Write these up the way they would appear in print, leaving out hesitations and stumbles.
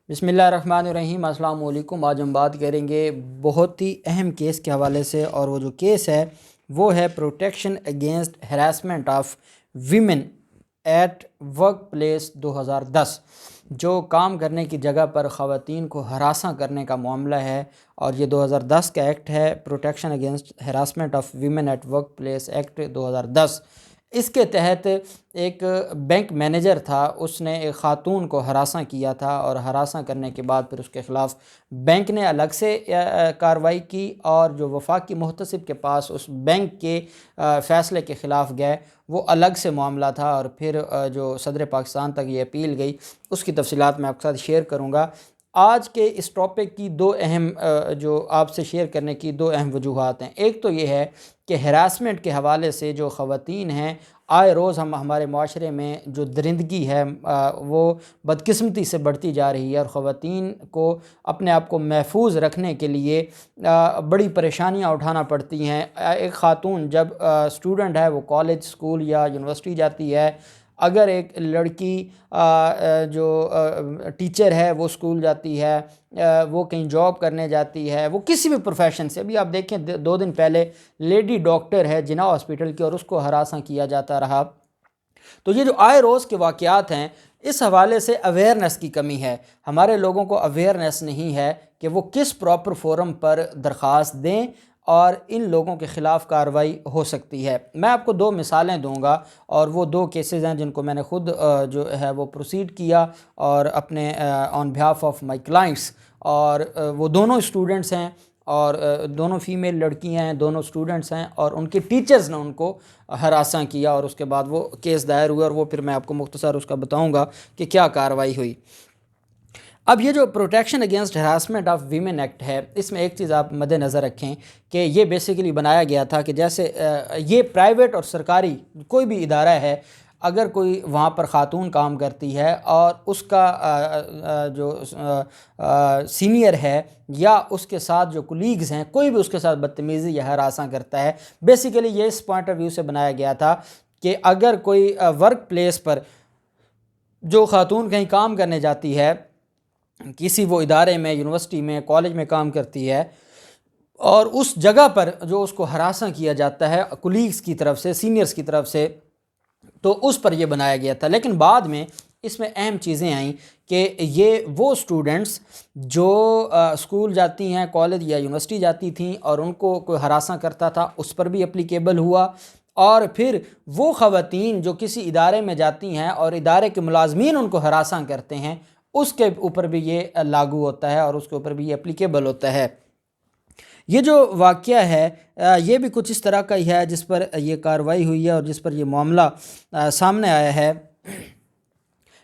बिस्मिल्लाहिर्रहमानिर्रहीम। अस्सलाम वालेकुम। आज हम बात करेंगे बहुत ही अहम केस के हवाले से, और वो जो केस है वो है protection against harassment of women at work place 2010। जो काम करने की जगह पर ख़वातीन को हरासा करने का मामला है, और ये 2010 का एक्ट है, protection against harassment of women at work place act 2010। इसके तहत एक बैंक मैनेजर था, उसने एक ख़ातून को हरासा किया था, और हरासा करने के बाद फिर उसके ख़िलाफ़ बैंक ने अलग से कार्रवाई की, और जो वफाकी मुहतसिब के पास उस बैंक के फ़ैसले के ख़िलाफ़ गए, वो अलग से मामला था। और फिर जो सदर पाकिस्तान तक ये अपील गई, उसकी तफसीलात मैं आपके साथ शेयर करूँगा। आज के इस टॉपिक की दो अहम जो आपसे शेयर करने की दो अहम वजूहात हैं। एक तो ये है कि हरासमेंट के हवाले से जो ख़वातीन हैं, आए रोज़ हमारे माशरे में जो दरिंदगी है वो बदकिस्मती से बढ़ती जा रही है, और ख़वातीन को अपने आप को महफूज रखने के लिए बड़ी परेशानियां उठाना पड़ती हैं। एक ख़ातून जब स्टूडेंट है, वो कॉलेज, स्कूल या यूनिवर्सिटी जाती है, अगर एक लड़की जो टीचर है वो स्कूल जाती है, वो कहीं जॉब करने जाती है, वो किसी भी प्रोफेशन से, अभी आप देखें 2 दिन पहले लेडी डॉक्टर है जिना हॉस्पिटल की, और उसको हरासा किया जाता रहा। तो ये जो आए रोज़ के वाक़यात हैं, इस हवाले से अवेयरनेस की कमी है। हमारे लोगों को अवेयरनेस नहीं है कि वो किस प्रॉपर फोरम पर दरख्वास्त दें और इन लोगों के ख़िलाफ़ कार्रवाई हो सकती है। मैं आपको 2 मिसालें दूंगा, और वो 2 केसेस हैं जिनको मैंने ख़ुद जो है वो प्रोसीड किया, और अपने on behalf of my clients. और वो दोनों स्टूडेंट्स हैं, और दोनों फीमेल लड़कियां हैं, दोनों स्टूडेंट्स हैं, और उनके टीचर्स ने उनको हरासा किया, और उसके बाद वो केस दायर हुए, और वो फिर मैं आपको मुख्तसर उसका बताऊंगा कि क्या कार्रवाई हुई। अब ये जो protection against harassment of women act है, इसमें एक चीज़ आप मद्देनज़र रखें कि ये बेसिकली बनाया गया था कि जैसे ये प्राइवेट और सरकारी कोई भी इदारा है, अगर कोई वहाँ पर ख़ातून काम करती है और उसका जो सीनियर है या उसके साथ जो कुलीग्स हैं, कोई भी उसके साथ बदतमीज़ी या हरासा करता है, बेसिकली ये इस पॉइंट ऑफ व्यू से बनाया गया था कि अगर कोई वर्क प्लेस पर जो ख़ातून कहीं काम करने जाती है, किसी वो इदारे में, यूनिवर्सिटी में, कॉलेज में काम करती है, और उस जगह पर जो उसको हरासा किया जाता है कुलीग्स की तरफ से, सीनियर्स की तरफ से, तो उस पर यह बनाया गया था। लेकिन बाद में इसमें अहम चीज़ें आईं कि ये वो स्टूडेंट्स जो स्कूल जाती हैं, कॉलेज या यूनिवर्सिटी जाती थीं, और उनको कोई हरासा करता था, उस पर भी एप्लीकेबल हुआ। और फिर वो ख़वातीन जो किसी इदारे में जाती हैं और इदारे के मुलाजमीन उनको हरासा करते हैं, उसके ऊपर भी ये लागू होता है, और उसके ऊपर भी ये एप्लीकेबल होता है। ये जो वाक़या है ये भी कुछ इस तरह का ही है जिस पर ये कार्रवाई हुई है, और जिस पर यह मामला सामने आया है।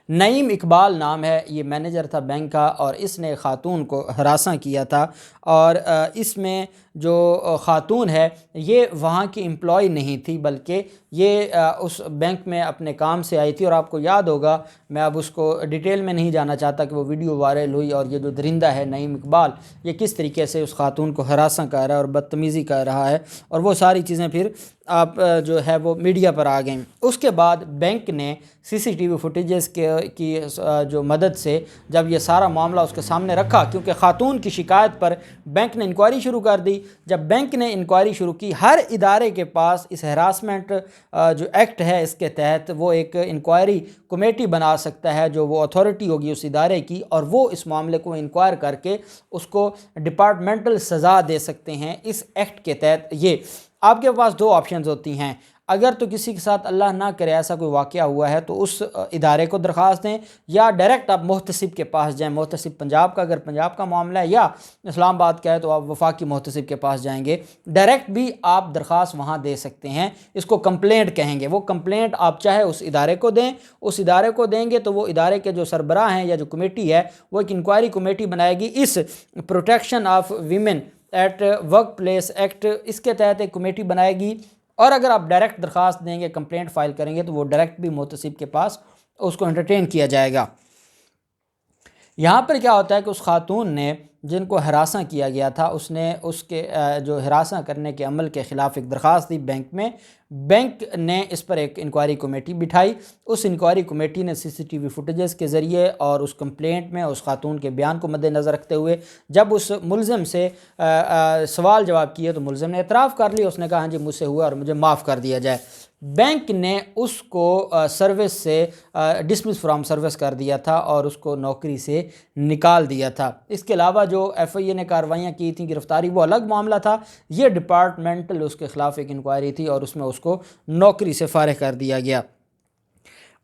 नईम इकबाल नाम है, ये मैनेजर था बैंक का, और इसने ख़ातून को हरासा किया था। और इसमें जो ख़ातून है ये वहाँ की एम्प्लॉय नहीं थी, बल्कि ये उस बैंक में अपने काम से आई थी। और आपको याद होगा, मैं अब उसको डिटेल में नहीं जाना चाहता कि वो वीडियो वायरल हुई, और ये जो दरिंदा है नईम इकबाल, ये किस तरीके से उस ख़ातून को हरासा कर रहा है और बदतमीज़ी कर रहा है, और वो सारी चीज़ें फिर आप जो है वो मीडिया पर आ गई। उसके बाद बैंक ने CCTV फुटेजेस की जो मदद से जब ये सारा मामला उसके सामने रखा, क्योंकि ख़ातून की शिकायत पर बैंक ने इंक्वायरी शुरू कर दी। जब बैंक ने इंक्वायरी शुरू की, हर इदारे के पास इस हरासमेंट जो एक्ट है, इसके तहत वो एक इंक्वायरी कमेटी बना सकता है, जो वो अथॉरिटी होगी उस इदारे की, और वो इस मामले को इंक्वायर करके उसको डिपार्टमेंटल सज़ा दे सकते हैं इस एक्ट के तहत। ये आपके पास 2 ऑप्शंस होती हैं। अगर तो किसी के साथ अल्लाह ना करे ऐसा कोई वाक़या हुआ है, तो उस इदारे को दरख्वास्त दें, या डायरेक्ट आप मुहतसिब के पास जाएं। मुहतसिब पंजाब का, अगर पंजाब का मामला है, या इस्लामाबाद का है तो आप वफाकी मुहतसिब के पास जाएंगे। डायरेक्ट भी आप दरख्वास्त वहाँ दे सकते हैं। इसको कंप्लेंट कहेंगे। वो कंप्लेंट आप चाहे उस इदारे को दें, उस इदारे को देंगे तो वो इदारे के जो सरबराह हैं या जो कमेटी है, वो एक इंक्वायरी कमेटी बनाएगी। इस protection of women at work place act, इसके तहत एक कमेटी बनाएगी। और अगर आप डायरेक्ट दरख्वास्त देंगे, कंप्लेंट फाइल करेंगे, तो वो डायरेक्ट भी मुहतसिब के पास उसको एंटरटेन किया जाएगा। یہاں پر کیا ہوتا ہے کہ اس خاتون نے جن کو ہراساں کیا گیا تھا اس نے اس کے جو ہراساں کرنے کے عمل کے خلاف ایک درخواست دی بینک میں. بینک نے اس پر ایک انکوائری کمیٹی بٹھائی. اس انکوائری کمیٹی نے CCTV فوٹیجز کے ذریعے اور اس کمپلینٹ میں اس خاتون کے بیان کو مد نظر رکھتے ہوئے جب اس ملزم سے سوال جواب کیے تو ملزم نے اعتراف کر لیا. اس نے کہا ہاں جی مجھ سے ہوا اور مجھے معاف کر دیا جائے. بینک نے اس کو سروس سے ڈسمس فرام سروس کر دیا تھا اور اس کو نوکری سے نکال دیا تھا. اس کے علاوہ جو FIA نے کارروائیاں کی تھیں گرفتاری وہ الگ معاملہ تھا. یہ ڈپارٹمنٹل اس کے خلاف ایک انکوائری تھی اور اس میں اس کو نوکری سے فارغ کر دیا گیا.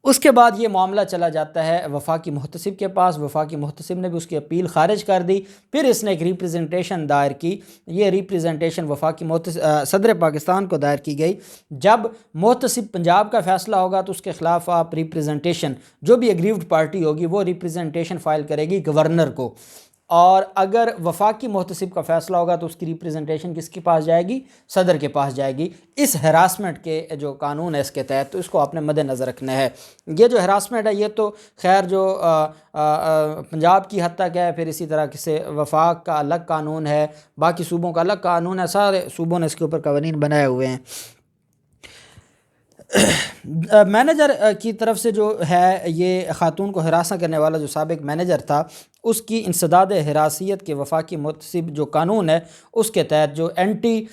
اس کے بعد یہ معاملہ چلا جاتا ہے وفاقی محتسب کے پاس. وفاقی محتسب نے بھی اس کی اپیل خارج کر دی. پھر اس نے ایک ریپریزنٹیشن دائر کی. یہ ریپریزنٹیشن وفاقی صدر پاکستان کو دائر کی گئی. جب محتسب پنجاب کا فیصلہ ہوگا تو اس کے خلاف آپ ریپریزنٹیشن جو بھی اگریوڈ پارٹی ہوگی وہ ریپریزنٹیشن فائل کرے گی گورنر کو. اور اگر وفاقی محتسب کا فیصلہ ہوگا تو اس کی ریپریزنٹیشن کس کے پاس جائے گی؟ صدر کے پاس جائے گی. اس ہراسمنٹ کے جو قانون ہے اس کے تحت تو اس کو آپ نے مد نظر رکھنا ہے. یہ جو ہراسمنٹ ہے یہ تو خیر جو پنجاب کی حد تک ہے. پھر اسی طرح سے وفاق کا الگ قانون ہے, باقی صوبوں کا الگ قانون ہے. سارے صوبوں نے اس کے اوپر قوانین بنائے ہوئے ہیں. مینیجر کی طرف سے جو ہے یہ خاتون کو ہراساں کرنے والا جو سابق مینیجر تھا اس کی انسداد حراسیت کے وفاقی محتسب جو قانون ہے اس کے تحت جو اینٹی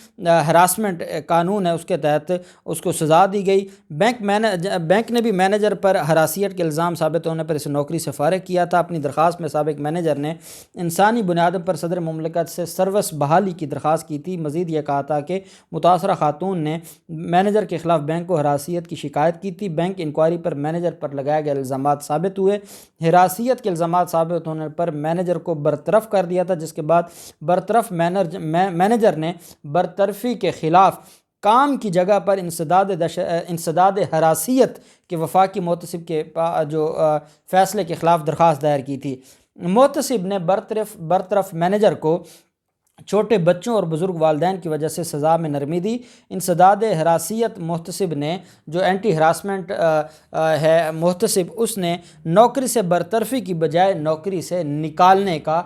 ہراسمنٹ قانون ہے اس کے تحت اس کو سزا دی گئی. بینک نے بھی مینیجر پر ہراسیت کے الزام ثابت ہونے پر اسے نوکری سے فارغ کیا تھا. اپنی درخواست میں سابق مینیجر نے انسانی بنیادوں پر صدر مملکت سے سروس بحالی کی درخواست کی تھی. مزید یہ کہا تھا کہ متاثرہ خاتون نے مینیجر کے خلاف بینک کو ہراسیت کی شکایت کی تھی. بینک انکوائری پر مینیجر پر لگائے گئے الزامات ثابت ہوئے. ہراسیت کے الزامات ثابت ہونے پر مینیجر کو برطرف کر دیا تھا, جس کے بعد برطرف مینیجر نے برطرفی کے خلاف کام کی جگہ پر انسداد حراسیت کے وفاقی محتسب کے جو فیصلے کے خلاف درخواست دائر کی تھی. محتسب نے برطرف مینیجر کو چھوٹے بچوں اور بزرگ والدین کی وجہ سے سزا میں نرمی دی. انسداد حراسیت محتسب نے جو اینٹی ہراسمنٹ ہے محتسب اس نے نوکری سے برطرفی کی بجائے نوکری سے نکالنے کا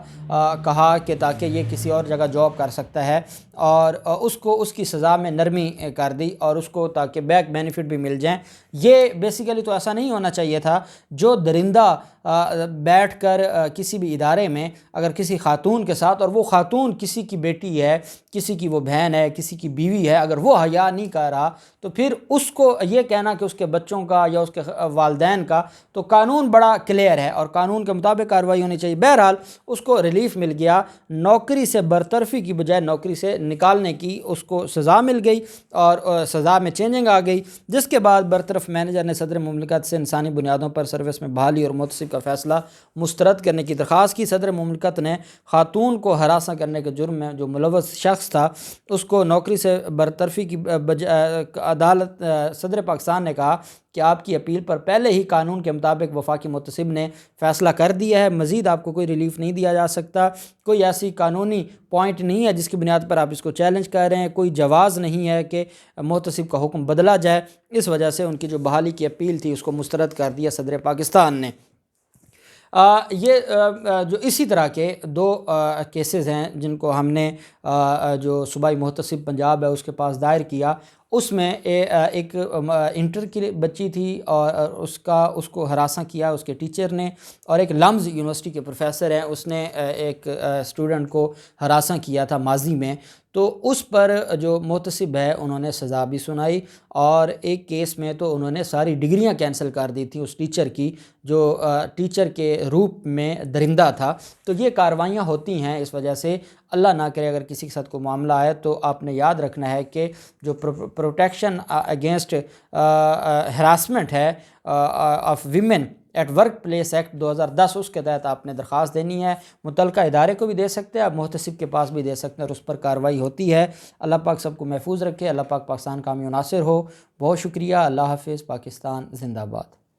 کہا کہ تاکہ یہ کسی اور جگہ جاب کر سکتا ہے, اور اس کو اس کی سزا میں نرمی کر دی اور اس کو تاکہ بیک بینیفٹ بھی مل جائیں. یہ بیسیکلی تو ایسا نہیں ہونا چاہیے تھا. جو درندہ بیٹھ کر کسی بھی ادارے میں اگر کسی خاتون کے ساتھ, اور وہ خاتون کسی کی بیٹی ہے, کسی کی وہ بہن ہے, کسی کی بیوی ہے, اگر وہ حیا نہیں کر رہا تو پھر اس کو یہ کہنا کہ اس کے بچوں کا یا اس کے والدین کا, تو قانون بڑا کلیئر ہے اور قانون کے مطابق کارروائی ہونی چاہیے. بہرحال اس کو ریلیف مل گیا. نوکری سے برطرفی کی بجائے نوکری سے نکالنے کی اس کو سزا مل گئی اور سزا میں چینجنگ آ گئی, جس کے بعد برطرف مینیجر نے صدر مملکت سے انسانی بنیادوں پر سروس میں بحالی اور محتسب کا فیصلہ مسترد کرنے کی درخواست کی. صدر مملکت نے خاتون کو ہراساں کرنے کے جرم میں جو ملوث شخص تھا اس کو نوکری سے برطرفی کی عدالت صدر پاکستان نے کہا کہ آپ کی اپیل پر پہلے ہی قانون کے مطابق وفاقی محتسب نے فیصلہ کر دیا ہے. مزید آپ کو کوئی ریلیف نہیں دیا جا سکتا. کوئی ایسی قانونی پوائنٹ نہیں ہے جس کی بنیاد پر آپ اس کو چیلنج کر رہے ہیں. کوئی جواز نہیں ہے کہ محتسب کا حکم بدلا جائے. اس وجہ سے ان کی جو بحالی کی اپیل تھی اس کو مسترد کر دیا صدر پاکستان نے. یہ جو اسی طرح کے دو کیسز ہیں جن کو ہم نے جو صوبائی محتسب پنجاب ہے اس کے پاس دائر کیا. اس میں ایک انٹر کی بچی تھی اور اس کو ہراساں کیا اس کے ٹیچر نے, اور ایک لمز یونیورسٹی کے پروفیسر ہیں اس نے ایک اسٹوڈنٹ کو ہراساں کیا تھا ماضی میں. تو اس پر جو محتسب ہے انہوں نے سزا بھی سنائی, اور ایک کیس میں تو انہوں نے ساری ڈگریاں کینسل کر دی تھی اس ٹیچر کی جو ٹیچر کے روپ میں درندہ تھا. تو یہ کارروائیاں ہوتی ہیں. اس وجہ سے اللہ نہ کرے اگر کسی کے ساتھ کوئی معاملہ آئے تو آپ نے یاد رکھنا ہے کہ جو پروٹیکشن اگینسٹ ہراسمنٹ ہے of women at workplace act 2010 اس کے تحت آپ نے درخواست دینی ہے. متعلقہ ادارے کو بھی دے سکتے ہیں, آپ محتسب کے پاس بھی دے سکتے ہیں اور اس پر کارروائی ہوتی ہے. اللہ پاک سب کو محفوظ رکھے. اللہ پاک پاکستان کامیاب ناصر ہو. بہت شکریہ. اللہ حافظ. پاکستان زندہ باد.